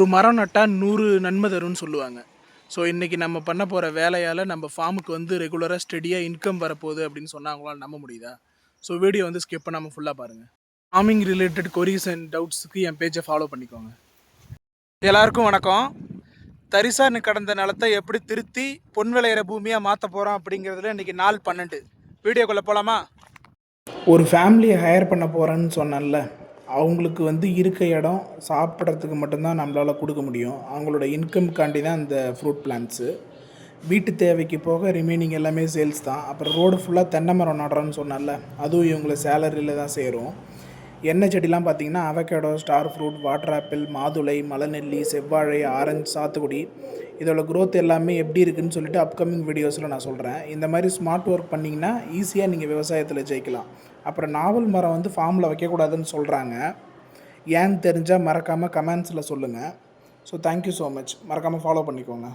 ஒரு மரம் நட்டா 100 நன்மை தரும்னு சொல்லுவாங்க. ஸோ இன்றைக்கி நம்ம பண்ண போகிற வேலையால் நம்ம ஃபார்முக்கு வந்து ரெகுலராக ஸ்டெடியாக இன்கம் வரப்போகுது அப்படின்னு சொன்னால் அவங்களால நம்ப முடியுதா? ஸோ வீடியோ வந்து ஸ்கிப் பண்ணாமல் ஃபுல்லாக பாருங்கள். ஃபார்மிங் ரிலேட்டட் கொரீஸ் அண்ட் டவுட்ஸுக்கு என் பேஜை ஃபாலோ பண்ணிக்கோங்க. எல்லாருக்கும் வணக்கம். தரிசாக கடந்த நிலத்தை எப்படி திருத்தி பொன் விளையிற பூமியாக மாற்ற போகிறோம் அப்படிங்கிறதுல இன்றைக்கி நாள் 12. வீடியோக்குள்ளே போகலாமா? ஒரு ஃபேமிலியை ஹையர் பண்ண போகிறேன்னு சொன்னேன்ல, அவங்களுக்கு வந்து இருக்க இடம் சாப்பிட்றதுக்கு மட்டும்தான் நம்மளால் கொடுக்க முடியும். அவங்களோட இன்கம்காண்டி தான் இந்த ஃப்ரூட் பிளான்ட்ஸு. வீட்டு தேவைக்கு போக ரிமைனிங் எல்லாமே சேல்ஸ் தான். அப்புறம் ரோடு ஃபுல்லாக தென்னை மரம் நடுறோன்னு சொன்னால, அதுவும் இவங்களை சேலரியில் தான் சேரும். எண்ணெய் செடிலாம் பார்த்திங்கன்னா avocado, star fruit, water apple, மாதுளை, மலநெல்லி, செவ்வாழை, ஆரஞ்சு, சாத்துக்குடி, இதோட க்ரோத் எல்லாமே எப்படி இருக்குதுன்னு சொல்லிட்டு அப்கமிங் வீடியோஸில் நான் சொல்கிறேன். இந்த மாதிரி ஸ்மார்ட் ஒர்க் பண்ணிங்கன்னா ஈஸியாக நீங்கள் விவசாயத்தில் ஜெயிக்கலாம். அப்புறம் நாவல் மரம் வந்து ஃபார்மில் வைக்கக்கூடாதுன்னு சொல்கிறாங்க. ஏன்னு தெரிஞ்சால் மறக்காமல் கமெண்ட்ஸில் சொல்லுங்கள். So thank you so much. மறக்காமல் ஃபாலோ பண்ணிக்கோங்க.